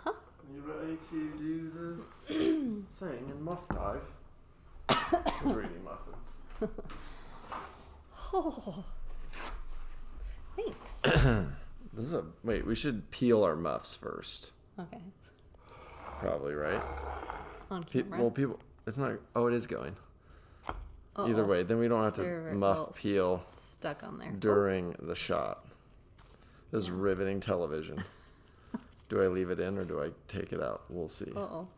Uh-huh. Are you ready to do the thing and muff dive? I was reading muffins. Oh. Thanks. Wait, we should peel our muffs first. Okay. Probably, right? On camera. Well, people, it's not, it is going. Uh-oh. Either way, then we don't have to muff peel stuck on there during the shot. This is riveting television. Do I leave it in or do I take it out? We'll see. Uh-oh.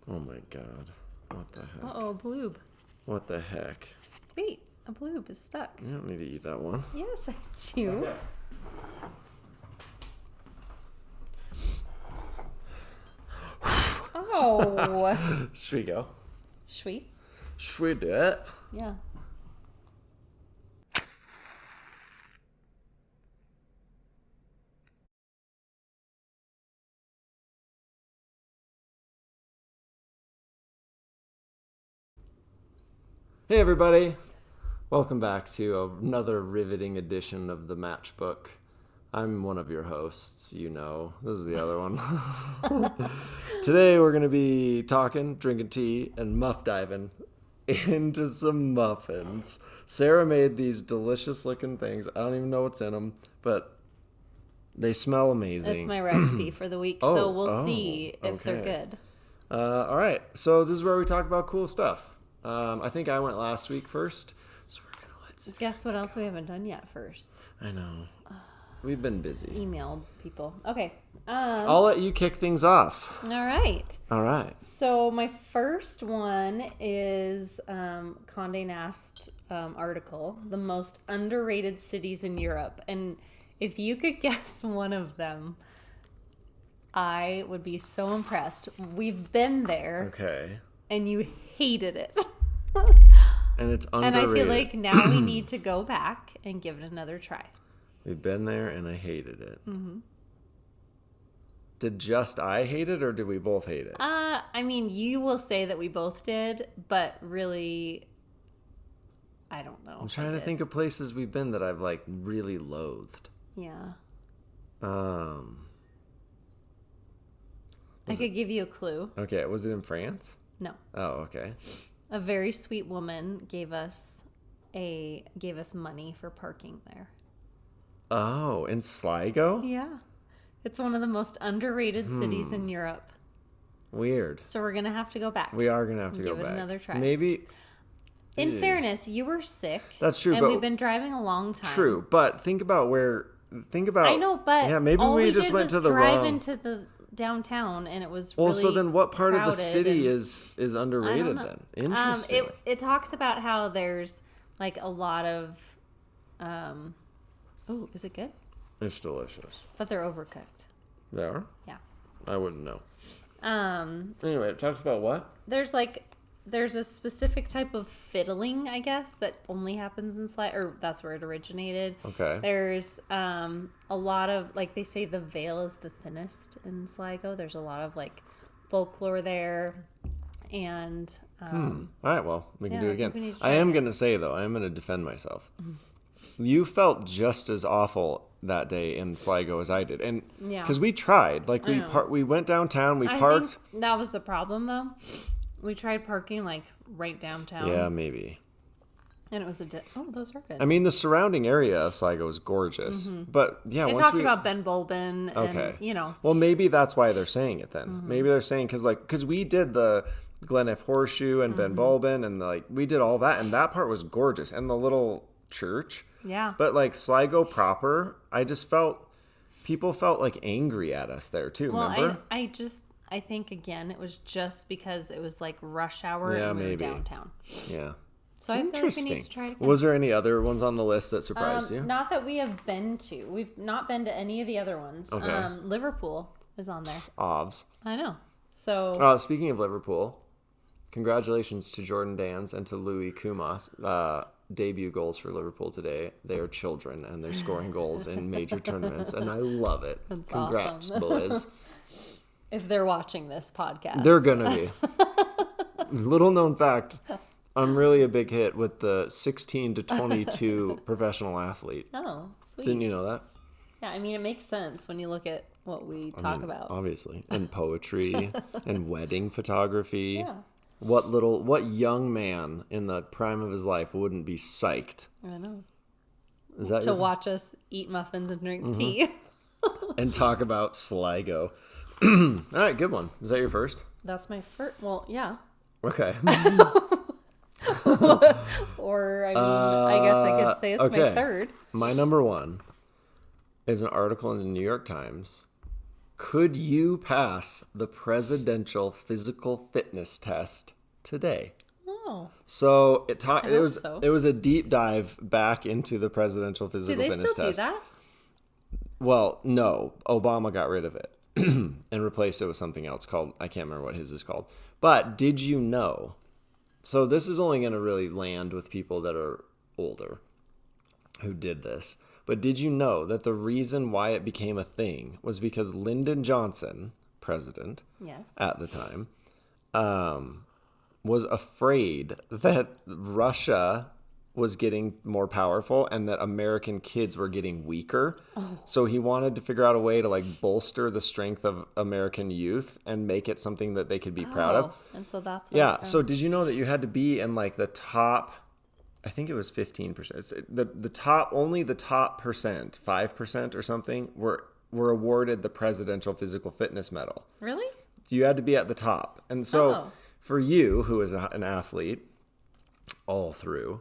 Oh my god. What the heck? Uh-oh, bloob. What the heck? Wait, a bloob is stuck. You don't need to eat that one. Yes, I do. Okay. Oh. Should we go? Sweet. Should we do it? Yeah. Hey everybody! Welcome back to another riveting edition of the Matchbook. I'm one of your hosts, you know. This is the other one. Today we're going to be talking, drinking tea, and muff diving into some muffins. Sarah made these delicious looking things. I don't even know what's in them, but they smell amazing. That's my recipe for the week, so we'll see if they're good. All right, so this is where we talk about cool stuff. I think I went last week first, so we're going to let's... Guess what else we haven't done yet first? I know. We've been busy. Email people. Okay. I'll let you kick things off. All right. All right. So my first one is Condé Nast article, the most underrated cities in Europe. And if you could guess one of them, I would be so impressed. We've been there. Okay. And you hated it. And it's underrated. And I feel like now we need to go back and give it another try. We've been there and I hated it. Mm-hmm. Did just I hate it or did we both hate it? I mean, you will say that we both did, but really, I don't know. I'm trying to think of places we've been that I've like really loathed. Yeah. I could give you a clue. Okay, was it in France? No. Oh, okay. A very sweet woman gave us money for parking there. Oh, in Sligo? Yeah. It's one of the most underrated cities in Europe. Weird. So we're going to have to go back. We are going to have to go back. Give it another try. Maybe. In fairness, you were sick. That's true. And we've been driving a long time. True, but think about. I know, but yeah, maybe all we just went to the drive wrong. into the downtown, and it was Well, really so then what part of the city and, is underrated then? Interesting. It talks about how there's like a lot of is it good? It's delicious. But they're overcooked. They are? Yeah. I wouldn't know. Anyway, it talks about what? There's a specific type of fiddling, I guess, that only happens in Sligo, or that's where it originated. Okay. There's a lot of, like, they say the veil is the thinnest in Sligo. There's a lot of, like, folklore there. And, All right, well, we can do it again. I am going to say, though, I am going to defend myself. You felt just as awful that day in Sligo as I did. And because we tried. Like, we went downtown, we parked. I think that was the problem, though. We tried parking, like, right downtown. Yeah, maybe. And it was those are good. I mean, the surrounding area of Sligo is gorgeous. Mm-hmm. But, yeah, They talked about Ben Bulben and, you know. Well, maybe that's why they're saying it then. Mm-hmm. Maybe they're saying, because we did the Glenelg Horseshoe and Ben Bulben, and, like, we did all that, and that part was gorgeous. And the little church. Yeah. But, like, Sligo proper, people felt, like, angry at us there, too, remember? I think, again, it was just because it was, like, rush hour and we were downtown. Yeah. So I feel like we need to try it again. Was there any other ones on the list that surprised you? Not that we have been to. We've not been to any of the other ones. Okay. Liverpool is on there. Ovs. I know. So. Speaking of Liverpool, congratulations to Jordan Dans and to Louis Kumas. Debut goals for Liverpool today. They are children and they're scoring goals in major tournaments, and I love it. That's Congrats, awesome. boys. If they're watching this podcast. They're going to be. Little known fact, I'm really a big hit with the 16 to 22 professional athlete. Oh, sweet. Didn't you know that? Yeah, I mean, it makes sense when you look at what we talk about. Obviously. And poetry and wedding photography. Yeah. What young man in the prime of his life wouldn't be psyched? I know. Is that To watch us eat muffins and drink tea. and talk about Sligo. All right, good one. Is that your first? That's my first. Well, yeah. Okay. Or, I mean, I guess I could say it's my third. My number one is an article in the New York Times. Could you pass the presidential physical fitness test today? Oh. So it so. was a deep dive back into the presidential physical fitness test. Do they still do that? Well, no. Obama got rid of it and replaced it with something else called, I can't remember what his is called. But did you know? So this is only going to really land with people that are older who did this. But did you know that the reason why it became a thing was because Lyndon Johnson, president at the time, was afraid that Russia was getting more powerful and that American kids were getting weaker. Oh. So he wanted to figure out a way to like bolster the strength of American youth and make it something that they could be proud of. And so that's So did you know that you had to be in like the top, I think it was 15%. The top, only the top percent, 5% or something, were awarded the Presidential Physical Fitness Medal. Really? You had to be at the top. And so for you, who is an athlete all through,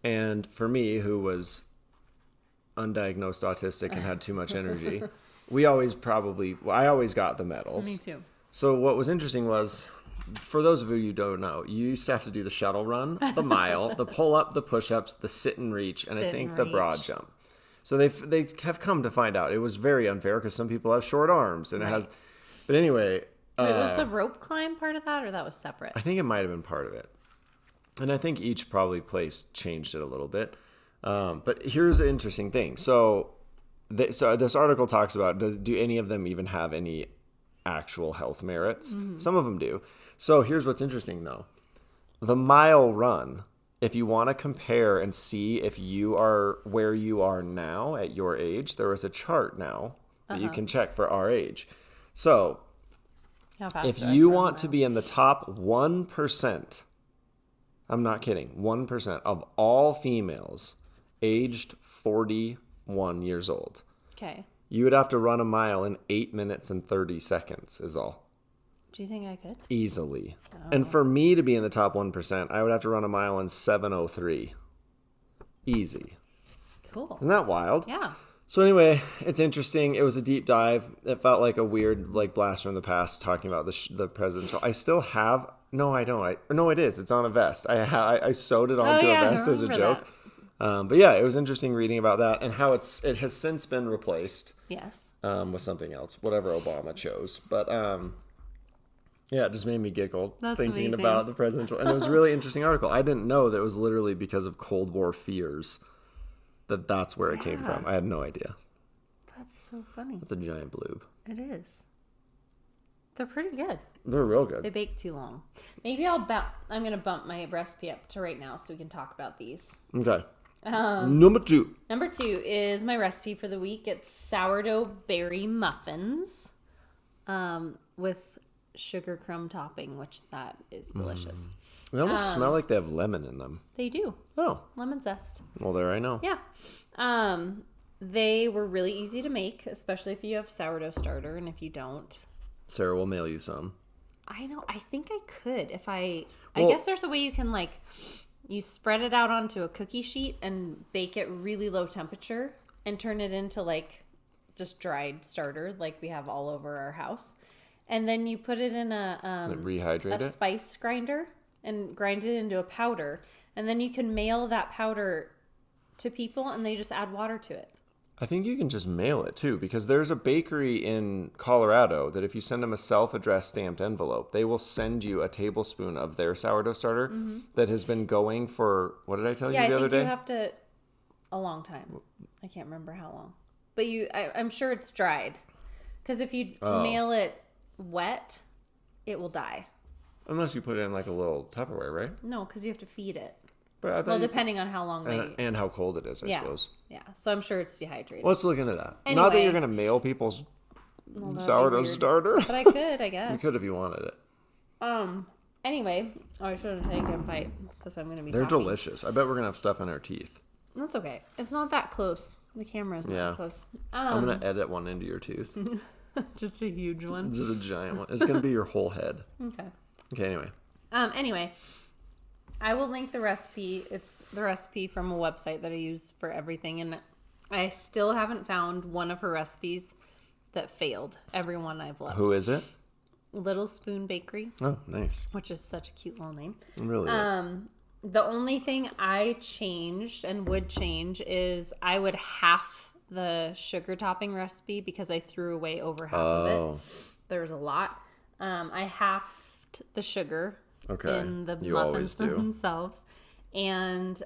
and for me, who was undiagnosed autistic and had too much energy, I always got the medals. Me too. So what was interesting was, for those of you who don't know, you used to have to do the shuttle run, the mile, the pull-up, the push-ups, the sit and reach, and the broad jump. So they have come to find out it was very unfair because some people have short arms, and it has. But anyway, wait, was the rope climb part of that, or that was separate? I think it might have been part of it, and I think each place changed it a little bit. But here's an interesting thing. So this article talks about do any of them even have any actual health merits? Mm-hmm. Some of them do. So here's what's interesting, though. The mile run, if you want to compare and see if you are where you are now at your age, there is a chart now that you can check for our age. So if you want to be in the top 1%, I'm not kidding, 1% of all females aged 41 years old, you would have to run a mile in 8 minutes and 30 seconds is all. Do you think I could? Easily. Oh. And for me to be in the top 1%, I would have to run a mile in 7:03. Easy. Cool. Isn't that wild? Yeah. So anyway, it's interesting. It was a deep dive. It felt like a weird blast from the past talking about the presidential. I still have. No, I don't. No, it is. It's on a vest. I sewed it onto a vest as a joke. But yeah, it was interesting reading about that and how it has since been replaced. Yes. With something else, whatever Obama chose. But yeah, it just made me giggle thinking about the presidential. And it was a really interesting article. I didn't know that it was literally because of Cold War fears that's where it came from. I had no idea. That's so funny. That's a giant bloob. It is. They're pretty good. They're real good. They bake too long. Maybe I'm going to bump my recipe up to right now so we can talk about these. Okay. Number two. Number two is my recipe for the week. It's sourdough berry muffins with sugar crumb topping, which that is delicious. They almost smell like they have lemon in them. They do. Oh. Lemon zest. Well, there I know. Yeah. They were really easy to make, especially if you have sourdough starter, and if you don't, Sarah will mail you some. I know. I think I could if I guess there's a way you can you spread it out onto a cookie sheet and bake it really low temperature and turn it into just dried starter like we have all over our house. And then you put it in a spice grinder and grind it into a powder. And then you can mail that powder to people and they just add water to it. I think you can just mail it too, because there's a bakery in Colorado that if you send them a self-addressed stamped envelope, they will send you a tablespoon of their sourdough starter that has been going for, what did I tell you the other day? You have to, a long time. I can't remember how long. But I'm sure it's dried. Because if you mail it wet, it will die. Unless you put it in a little Tupperware, right? No, because you have to feed it. But I thought Well, depending on how long they... and how cold it is, I suppose. Yeah, so I'm sure it's dehydrated. Let's look into that. Anyway. Not that you're going to mail people's sourdough starter. But I could, I guess. You could if you wanted it. Anyway, I should have taken a bite because I'm going to be They're talking. delicious. I bet we're going to have stuff in our teeth. That's okay. It's not that close. The camera is not that close. I'm going to edit one into your tooth. Just a huge one. This is a giant one. It's going to be your whole head. Okay, anyway. Anyway, I will link the recipe. It's the recipe from a website that I use for everything. And I still haven't found one of her recipes that failed. Every one I've loved. Who is it? Little Spoon Bakery. Oh, nice. Which is such a cute little name. It really is. The only thing I changed and would change is I would half the sugar topping recipe because I threw away over half of it. There was a lot. I halved the sugar in the muffins themselves. And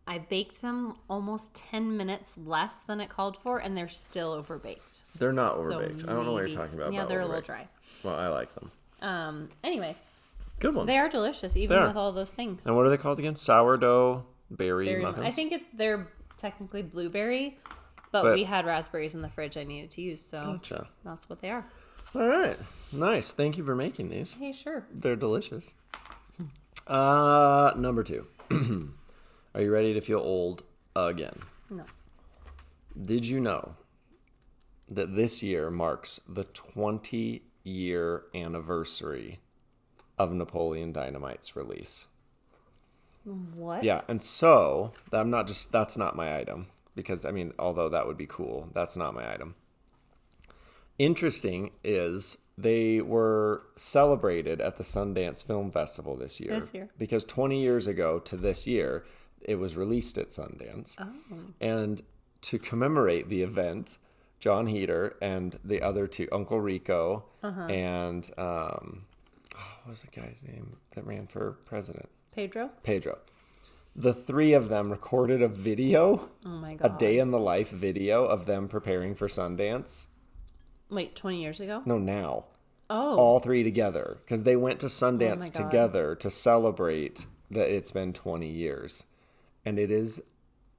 I baked them almost 10 minutes less than it called for, and they're still overbaked. They're not overbaked. I don't know what you're talking about. Yeah, they're a little dry. Well, I like them. Anyway. Good one. They are delicious, even with all those things. And what are they called again? Sourdough berry muffins? I think they're technically blueberry, but we had raspberries in the fridge I needed to use, so that's what they are. All right. Nice. Thank you for making these. Hey, sure. They're delicious. Number 2. Are you ready to feel old again? No. Did you know that this year marks the 20-year anniversary of Napoleon Dynamite's release? What? Yeah, and so that's not my item because, I mean, although that would be cool, that's not my item. Interesting is they were celebrated at the Sundance Film Festival this year. Because 20 years ago to this year, it was released at Sundance. Oh. And to commemorate the event, John Heder and the other two, Uncle Rico and what was the guy's name that ran for president? Pedro. The three of them recorded a video. Oh my God. A day in the life video of them preparing for Sundance. Wait, 20 years ago? No, now. Oh. All three together. Because they went to Sundance together to celebrate that it's been 20 years. And it is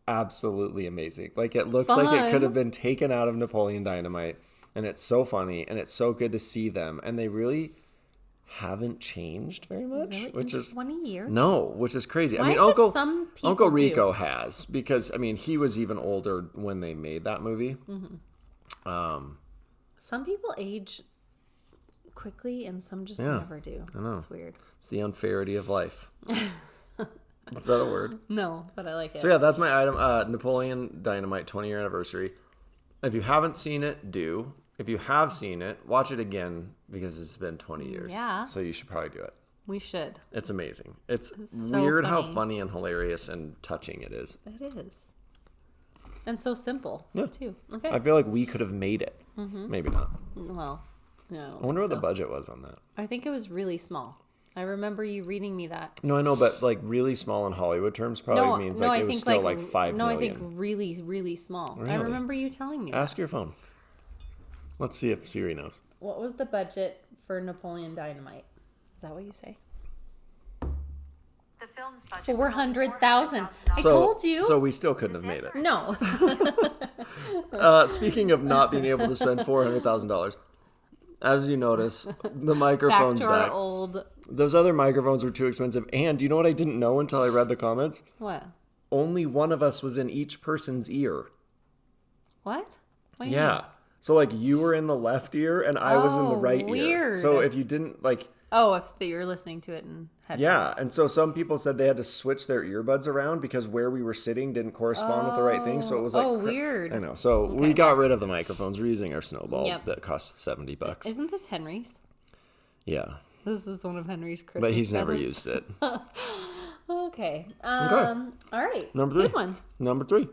absolutely amazing. Like, it looks like it could have been taken out of Napoleon Dynamite. And it's so funny. And it's so good to see them. And they really haven't changed very much. Really? Which is 20 years? No, which is crazy. Why I mean, Uncle Rico has. Because, I mean, he was even older when they made that movie. Some people age quickly and some just never do. I know. It's weird. It's the unfairity of life. Is that a word? No, but I like it. So yeah, that's my item. Napoleon Dynamite 20-year anniversary. If you haven't seen it, do. If you have seen it, watch it again because it's been 20 years. Yeah. So you should probably do it. We should. It's amazing. It's so weird funny. how funny and hilarious and touching it is. It is. And so simple, too. Okay. I feel like we could have made it. Maybe not. Well, yeah. I wonder what the budget was on that. I think it was really small. I remember you reading me that. No, I know, but like really small in Hollywood terms probably means like it was still like 5 million. No, I think really, really small. Really? I remember you telling me Ask your phone. Let's see if Siri knows. What was the budget for Napoleon Dynamite? Is that what you say? The film's budget 400,000. I told you. So we still couldn't have made it. No. Speaking of not being able to spend $400,000, as you notice, the microphone's back. Old. Those other microphones were too expensive. And you know what I didn't know until I read the comments? What? Only one of us was in each person's ear. What? What do you mean? So like you were in the left ear and I was in the right ear. So if you didn't like... Oh, if you're listening to it in headphones. Yeah, and so some people said they had to switch their earbuds around because where we were sitting didn't correspond with the right thing. So it was like... weird. I know. So we got rid of the microphones. We're using our Snowball that cost $70. Isn't this Henry's? Yeah. This is one of Henry's Christmas But he's never presents. used it. Okay. All right. Number 3. Good one. Number 3.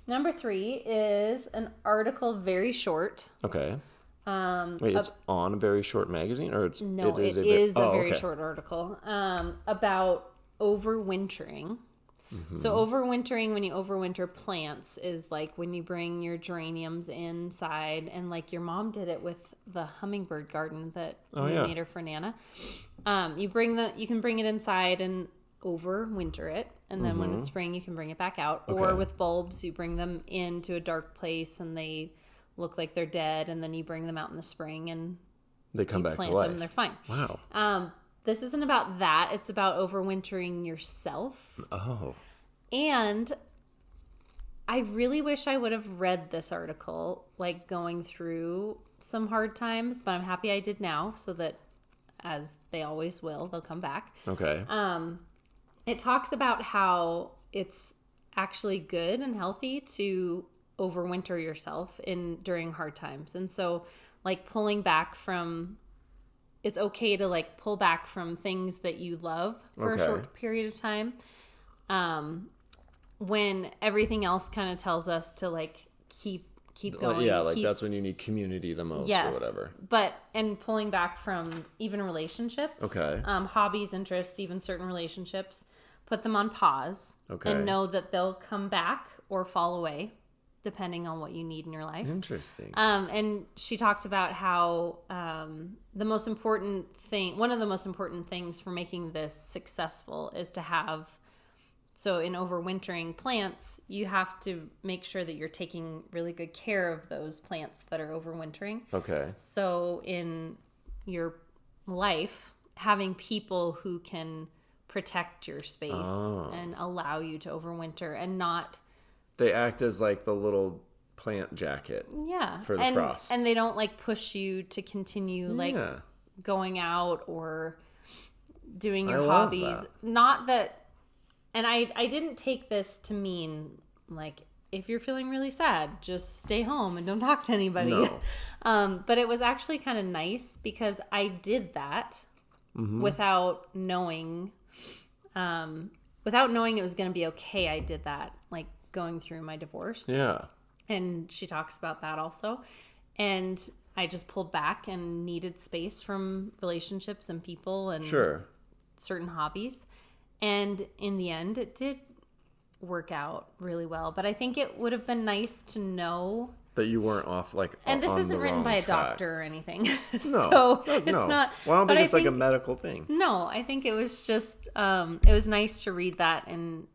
Number 3 is an article very short. Okay. Wait, it's on a very short magazine, or it is a very short article about overwintering. Mm-hmm. So overwintering, when you overwinter plants, is like when you bring your geraniums inside, and like your mom did it with the hummingbird garden that we made her for Nana. You can bring it inside, and overwinter it, and then when it's spring, you can bring it back out. Okay. Or with bulbs, you bring them into a dark place, and they look like they're dead, and then you bring them out in the spring, and They come you back to plant life. them. They're fine. Wow. This isn't about that. It's about overwintering yourself. Oh. And I really wish I would have read this article, like going through some hard times, but I'm happy I did now, so that, as they always will, they'll come back. Okay. It talks about how it's actually good and healthy to overwinter yourself during hard times. And so, like, pulling back from, it's okay to like pull back from things that you love for a short period of time. When everything else kind of tells us to like keep going. Yeah, like that's when you need community the most or whatever. And pulling back from even relationships. Okay. Hobbies, interests, even certain relationships, put them on pause. Okay. And know that they'll come back or fall away depending on what you need in your life. Interesting. And she talked about how one of the most important things for making this successful is to have, so in overwintering plants, you have to make sure that you're taking really good care of those plants that are overwintering. Okay. So in your life, having people who can protect your space and allow you to overwinter and not... They act as like the little plant jacket. Yeah. For the frost. And they don't like push you to continue like going out or doing your hobbies. That. Not that, and I didn't take this to mean like, if you're feeling really sad, just stay home and don't talk to anybody. No. But it was actually kind of nice because I did that without knowing it was going to be okay. I did that, like, going through my divorce. Yeah. And she talks about that also. And I just pulled back and needed space from relationships and people and certain hobbies. And in the end, it did work out really well. But I think it would have been nice to know that you weren't off like and this on isn't the written wrong by a track. doctor or anything. No, So it's not. Well, I don't but think it's like a medical thing. No, I think it was just it was nice to read that and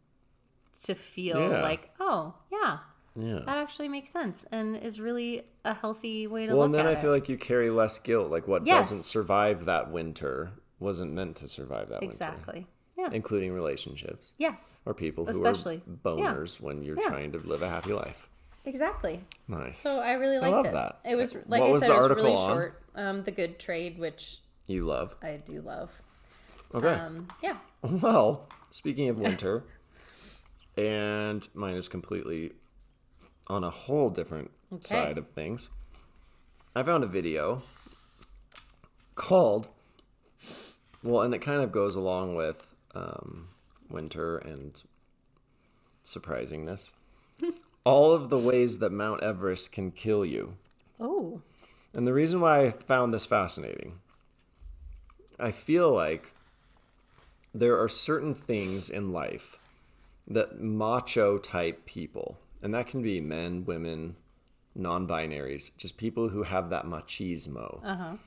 to feel like, oh, yeah, that actually makes sense and is really a healthy way to look at it. Well, and then I feel like you carry less guilt. Like what doesn't survive that winter wasn't meant to survive that winter. Exactly. Yeah. Including relationships. Yes. Or people Especially. who are boners when you're trying to live a happy life. Exactly. Nice. So I really liked it. That. It was, like what I was said, the it was article really on? short. The Good Trade, which You love. I do love. Okay. Yeah. Well, speaking of winter, and mine is completely on a whole different side of things. I found a video called, well, and it kind of goes along with winter and surprisingness. All of the ways that Mount Everest can kill you. Oh. And the reason why I found this fascinating, I feel like there are certain things in life that macho type people, and that can be men, women, non-binaries, just people who have that machismo.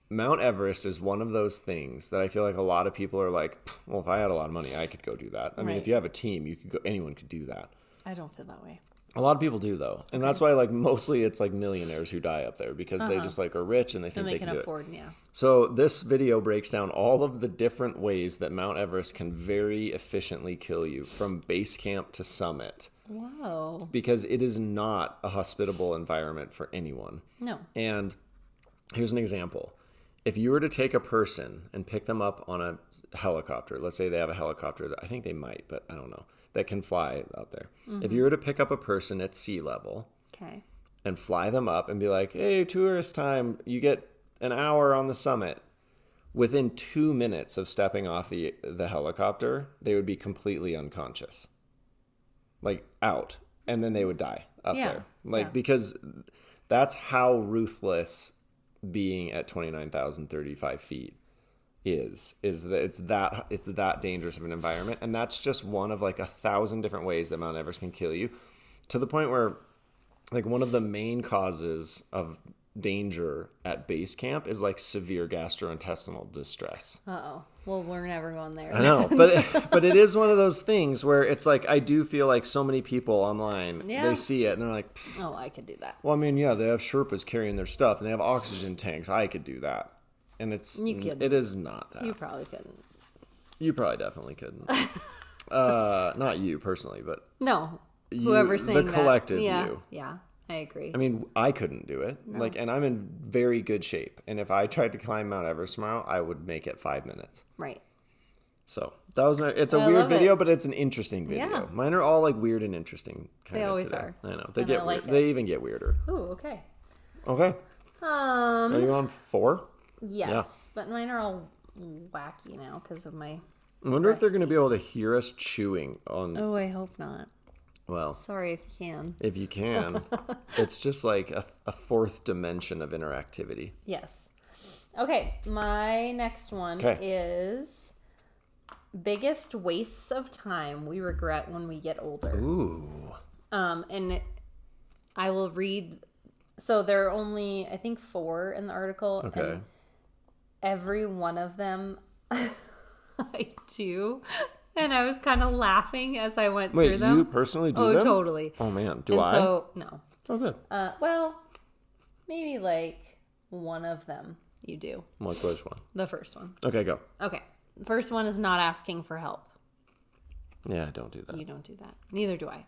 Mount Everest is one of those things that I feel like a lot of people are like, well, if I had a lot of money, I could go do that. I mean, if you have a team, you could go, anyone could do that. I don't feel that way. A lot of people do though. And that's why like mostly it's like millionaires who die up there because they just like are rich and they think And they can can do afford, it. So this video breaks down all of the different ways that Mount Everest can very efficiently kill you from base camp to summit. Wow. Because it is not a hospitable environment for anyone. No. And here's an example. If you were to take a person and pick them up on a helicopter, let's say they have a helicopter that I think they might, but I don't know, that can fly out there. If you were to pick up a person at sea level and fly them up and be like, hey, tourist time, you get an hour on the summit. Within 2 minutes of stepping off the helicopter, they would be completely unconscious. Like out. And then they would die up there. Like, because that's how ruthless being at 29,035 feet is that it's that dangerous of an environment. And that's just one of like 1,000 different ways that Mount Everest can kill you, to the point where like one of the main causes of danger at base camp is like severe gastrointestinal distress. Uh-oh. Well, we're never going there. I know, but it is one of those things where it's like I do feel like so many people online, they see it and they're like, oh, I could do that. Well, I mean, yeah, they have Sherpas carrying their stuff and they have oxygen tanks. I could do that. And it is not that. You probably couldn't. You probably definitely couldn't. Not you personally, but no, whoever's saying the collective that. you. Yeah, I agree. I mean, I couldn't do it. No. And I'm in very good shape. And if I tried to climb Mount Everest tomorrow, I would make it 5 minutes. Right. So that was it's a weird video, but it's an interesting video. Yeah. Mine are all like weird and interesting. They always are. I know. They get weird. They even get weirder. Ooh, okay. Okay. Are you on 4? Yes, yeah. But mine are all wacky now because of my. I wonder if they're going to be able to hear us chewing on. Oh, I hope not. Well, sorry if you can. If you can, it's just like a fourth dimension of interactivity. Yes. Okay, my next one is biggest wastes of time we regret when we get older. Ooh. And I will read. So there are only, I think, 4 in the article. Okay. And every one of them I do. And I was kind of laughing as I went through them. Wait, you personally do them? Oh, totally. Oh, man. Do I? So, no. Oh, good. Well, maybe like one of them you do. Which one? The first one. Okay, go. Okay. The first one is not asking for help. Yeah, I don't do that. You don't do that. Neither do I.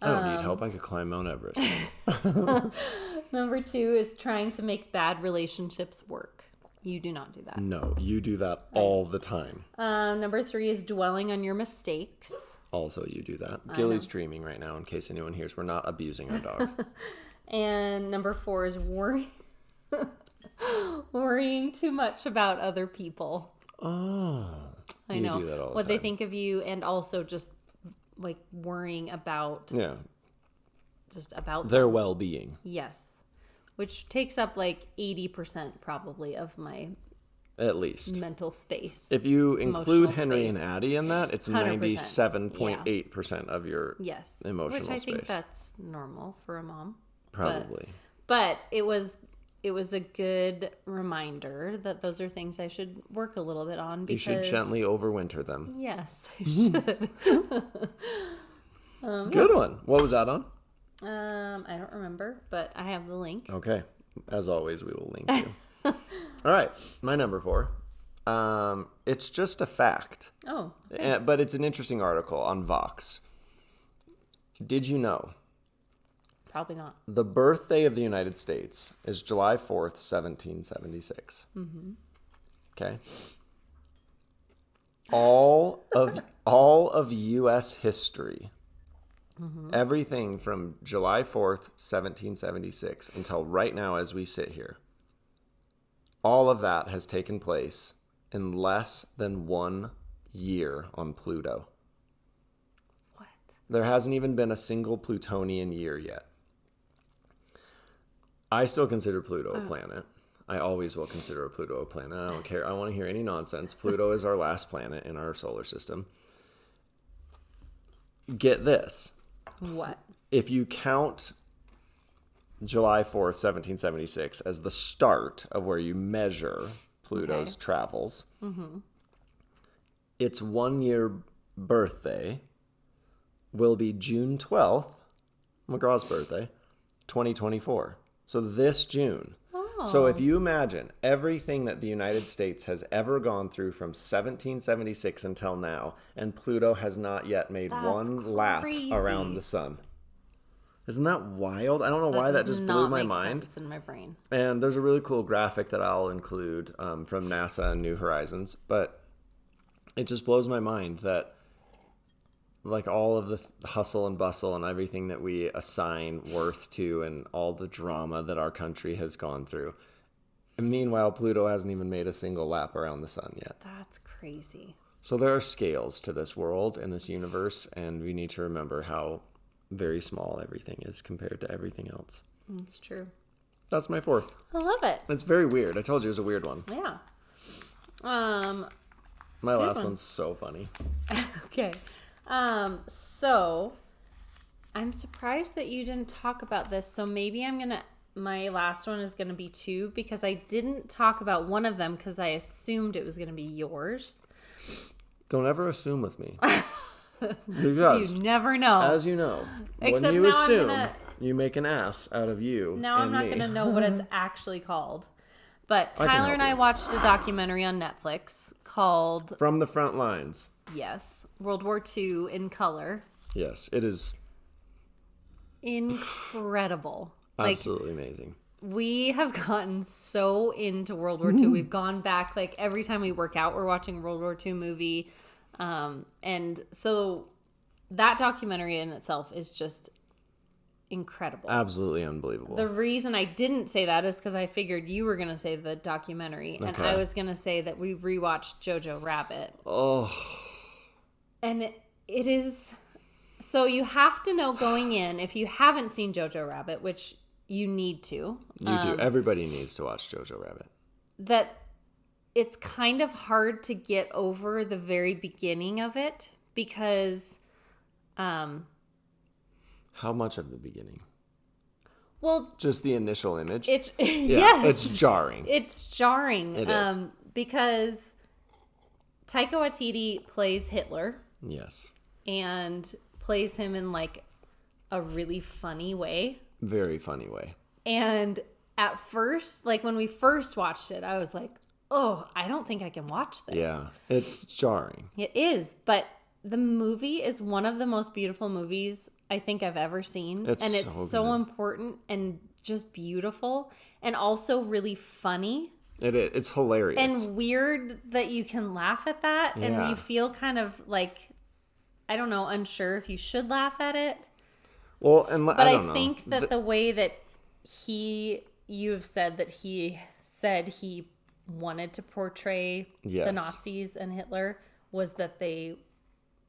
I don't need help. I could climb Mount Everest. Number 2 is trying to make bad relationships work. You do not do that. No, you do that all the time. Number 3 is dwelling on your mistakes. Also, you do that. Gilly's dreaming right now in case anyone hears. We're not abusing our dog. And number 4 is worrying too much about other people. Oh. I know. Do that all the what time. they think of you, and also just like worrying about just about their well-being. Yes. Which takes up like 80% probably of my at least mental space. If you include Henry space. and Addie in that, it's 97.8% of your emotional which I space. think that's normal for a mom. Probably. But it was a good reminder that those are things I should work a little bit on. Because you should gently overwinter them. Yes, I should. Good one. What was that on? I don't remember, but I have the link. Okay. As always, we will link you. All right. My number 4. It's just a fact. Oh. Okay. But it's an interesting article on Vox. Did you know? Probably not. The birthday of the United States is July 4th, 1776. Mm-hmm. Okay. All of U.S. history, everything from July 4th, 1776 until right now as we sit here, all of that has taken place in less than 1 year on Pluto. What? There hasn't even been a single Plutonian year yet. I still consider Pluto a planet. I always will consider Pluto a planet. I don't care. I want to hear any nonsense. Pluto is our last planet in our solar system. Get this. What? If you count July 4th, 1776 as the start of where you measure Pluto's travels, its 1 year birthday will be June 12th, McGraw's birthday, 2024. So this June. Oh. So if you imagine everything that the United States has ever gone through from 1776 until now, and Pluto has not yet made one lap around the sun. Isn't that wild? I don't know why that just blew my mind. Sense in my brain. And there's a really cool graphic that I'll include from NASA and New Horizons, but it just blows my mind that like all of the hustle and bustle and everything that we assign worth to and all the drama that our country has gone through. And meanwhile, Pluto hasn't even made a single lap around the sun yet. That's crazy. So there are scales to this world and this universe, and we need to remember how very small everything is compared to everything else. It's true. That's my 4th. I love it. It's very weird. I told you it was a weird one. Yeah. My last one's so funny. Okay. So I'm surprised that you didn't talk about this. So maybe I'm going to my last one is going to be 2 because I didn't talk about one of them because I assumed it was going to be yours. Don't ever assume with me. Because, You never know. as you know, Except when you now assume, you make an ass out of you Now I'm and not me. going to know what it's actually called. But can Tyler help and I you. watched a documentary on Netflix called, From the front lines. yes, World War II in color. Yes, it is Incredible. Like, absolutely amazing. we have gotten so into World War II. We've gone back, like, every time we work out, we're watching a World War II movie. And so that documentary in itself is just incredible. Absolutely unbelievable. The reason I didn't say that is because I figured you were going to say the documentary. And Okay. I was going to say that we rewatched Jojo Rabbit. Oh, And it is... So you have to know going in, if you haven't seen Jojo Rabbit, which you need to. you do. Everybody needs to watch Jojo Rabbit. That it's kind of hard to get over the very beginning of it because... How much of the beginning? Well, Just the initial image? it's... Yeah, yes. it's jarring. It's jarring. It is. Because Taika Waititi plays Hitler Yes. and plays him in like a really funny way. Very funny way. And at first, like when we first watched it, I was like, oh, I don't think I can watch this. Yeah, it's jarring. It is, but the movie is one of the most beautiful movies I think I've ever seen. It's and it's so so good. important and just beautiful and also really funny. It is. It's hilarious. And weird that you can laugh at that and Yeah. you feel kind of like, I don't know, unsure if you should laugh at it. well, and But I I, don't know. think that the way that you've said that he said he wanted to portray the Yes. Nazis and Hitler was that they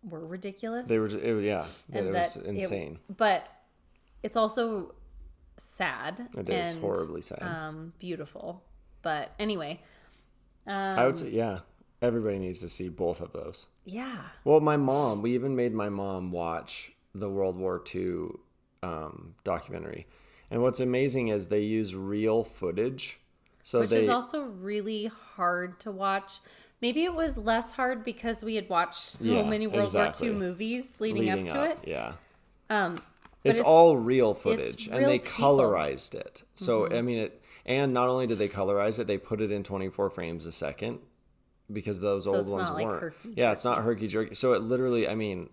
were ridiculous. They were, yeah, that and it that was insane. but it's also sad. It is and, horribly sad. Beautiful. But anyway, I would say, yeah, everybody needs to see both of those. yeah. Well, we even made my mom watch the World War II documentary. And what's amazing is they use real footage. So Which is also really hard to watch. Maybe it was less hard because we had watched so many World War II movies leading up to it. Yeah. But It's all real footage, it's and real they people. colorized it. So I mean, and not only did they colorize it, they put it in 24 frames a second because those old it's ones not like weren't. herky-jerky. Yeah, it's not herky jerky. So it literally, I mean,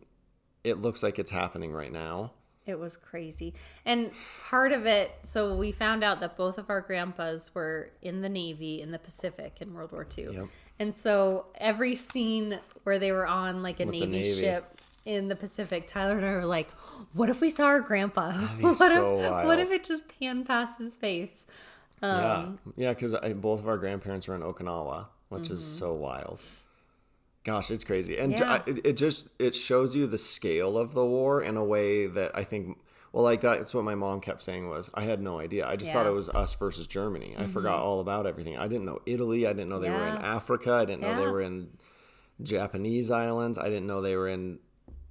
it looks like it's happening right now. It was crazy. And part of it, so we found out that both of our grandpas were in the Navy in the Pacific in World War II. Yep. And so every scene where they were on like a With the Navy Navy. ship in the Pacific, Tyler and I were like, what if we saw our grandpa? be What so if wild. what if it just panned past his face? Yeah, because both of our grandparents were in Okinawa, which is Mm-hmm. so wild. Gosh, it's crazy, and Yeah. it shows you the scale of the war in a way that I think. Well, like that's what my mom kept saying was I had no idea. I just thought Yeah. it was us versus Germany. I forgot all about everything. I didn't know Italy. I didn't know they were in Yeah. Africa. I didn't know they Yeah. were in Japanese islands. I didn't know they were in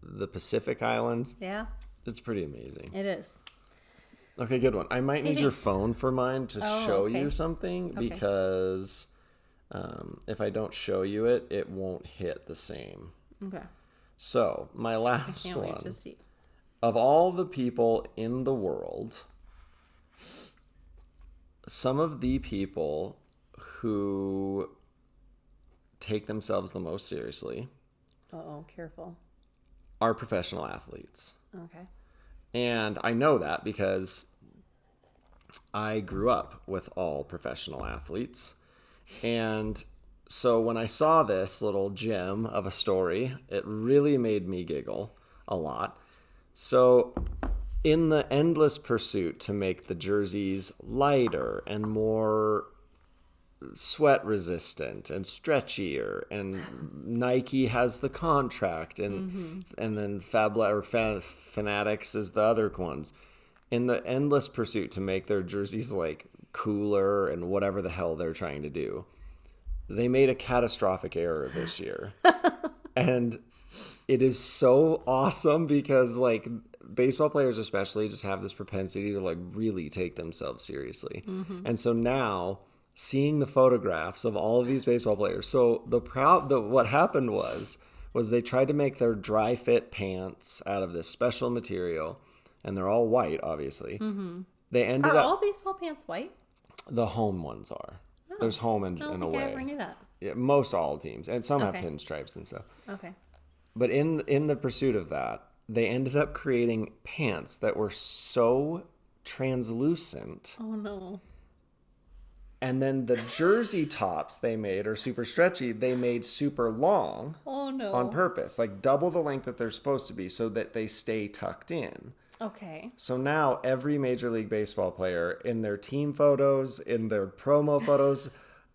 the Pacific Islands. Yeah, It's pretty amazing. it is. Okay, good one. I might need your thanks. phone for mine to Oh, show okay. you something Okay. because if I don't show you it, it won't hit the same. Okay. So, my last Can't wait one. to see. Of all the people in the world, some of the people who take themselves the most seriously Uh-oh, careful. are professional athletes. Okay. And I know that because I grew up with all professional athletes. And so when I saw this little gem of a story, it really made me giggle a lot. So in the endless pursuit to make the jerseys lighter and more sweat resistant and stretchier, and Nike has the contract, and then Fanatics is the other ones. In the endless pursuit to make their jerseys like cooler and whatever the hell they're trying to do, they made a catastrophic error this year. And it is so awesome because like baseball players especially just have this propensity to like really take themselves seriously. And so now seeing the photographs of all of these baseball players. So what happened was they tried to make their dry fit pants out of this special material, and they're all white, obviously. They ended Are up all baseball pants white? the home ones are. There's home and I don't away. think I ever knew that. Yeah, most all teams, and some have Okay. pinstripes and stuff. Okay. But in the pursuit of that, they ended up creating pants that were so translucent. Oh no. And then the jersey tops they made are super stretchy. They made super long Oh no. on purpose, like double the length that they're supposed to be so that they stay tucked in. Okay. So now every Major League Baseball player in their team photos, in their promo photos,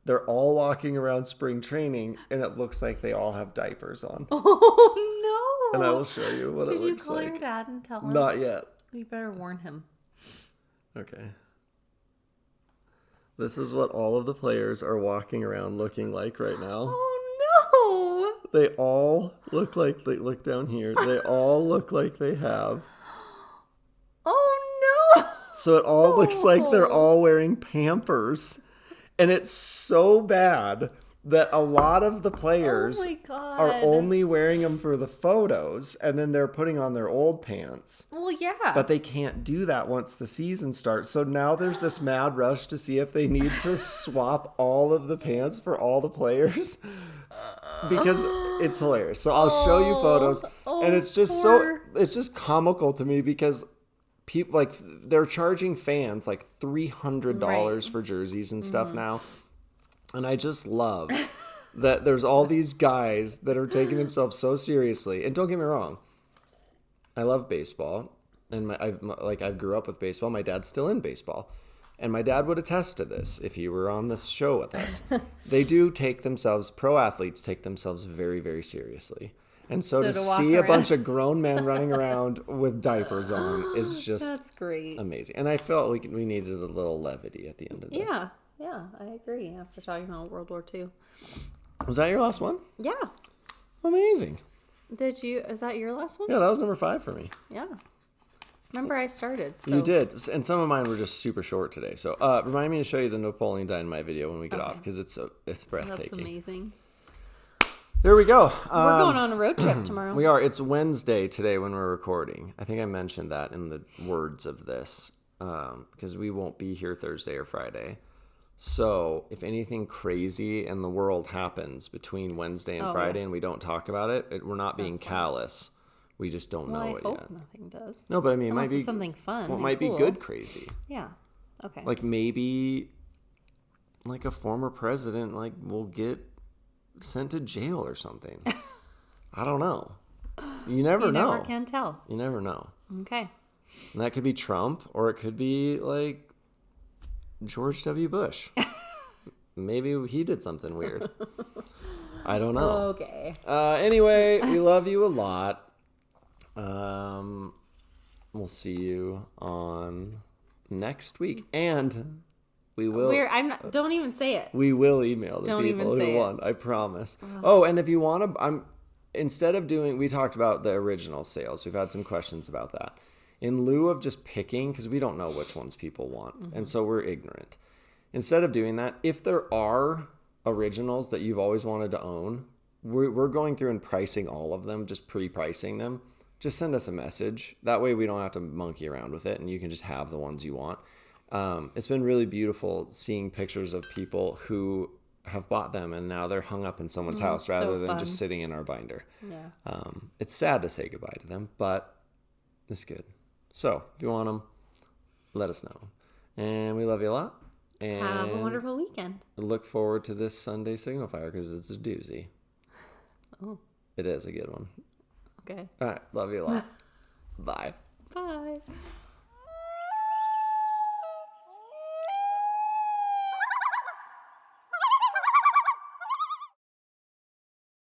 they're all walking around spring training and it looks like they all have diapers on. Oh no. And I will show you what it Did you looks call like. your dad and tell him? Not yet. You better warn him. Okay. This is what all of the players are walking around looking like right now. Oh no. They all look like, they look down here. They all look like they have. Oh no. So it all looks like they're all wearing Pampers. And it's so bad that a lot of the players Oh my God. are only wearing them for the photos, and then they're putting on their old pants. Well, yeah. But they can't do that once the season starts. So now there's this mad rush to see if they need to swap all of the pants for all the players. Because it's hilarious. So I'll show you photos. And it's just it's just comical to me because people like they're charging fans like $300 Right. for jerseys and stuff now. And I just love that there's all these guys that are taking themselves so seriously. And don't get me wrong, I love baseball, and I grew up with baseball. My dad's still in baseball, and my dad would attest to this if he were on this show with us. They do take themselves. Pro athletes take themselves very, very seriously. And so to to walk see a around- bunch of grown men running around with diapers on is just That's great. amazing. And I felt we needed a little levity at the end of this. Yeah, I agree. After talking about World War II. Was that your last one? Yeah. Amazing. Is that your last one? Yeah, that was number 5 for me. Yeah. Remember I started. So. You did. And some of mine were just super short today. So remind me to show you the Napoleon Dynamite video when we get off because it's breathtaking. That's amazing. There we go. We're going on a road trip tomorrow. We are. It's Wednesday today when we're recording. I think I mentioned that in the words of this because we won't be here Thursday or Friday. So if anything crazy in the world happens between Wednesday and Friday and we don't talk about it, we're not being callous. We just don't know I it hope yet. nothing does. No, but I mean, it Unless might be it's something fun. Well, it and might cool. be good crazy. Yeah. Okay. Like maybe like a former president like will get sent to jail or something. I don't know. You never know. You never can tell. You never know. Okay. And that could be Trump or it could be like George W. Bush. Maybe he did something weird. I don't know. Okay. Anyway, we love you a lot. We'll see you on next week. And we will Don't even say it. we will email the Don't people even say who it. won. I promise. Oh, and if you want to, instead of doing, we talked about the original sales. We've had some questions about that. In lieu of just picking, because we don't know which ones people want, and so we're ignorant. Instead of doing that, if there are originals that you've always wanted to own, we're going through and pricing all of them, just pre-pricing them. Just send us a message. That way we don't have to monkey around with it, and you can just have the ones you want. It's been really beautiful seeing pictures of people who have bought them and now they're hung up in someone's house rather than just sitting in our binder. Yeah. It's sad to say goodbye to them, but it's good. So if you want them, let us know. And we love you a lot. And Have a wonderful weekend. look forward to this Sunday Signal Fire because it's a doozy. Oh. It is a good one. Okay. All right. Love you a lot. Bye. Bye.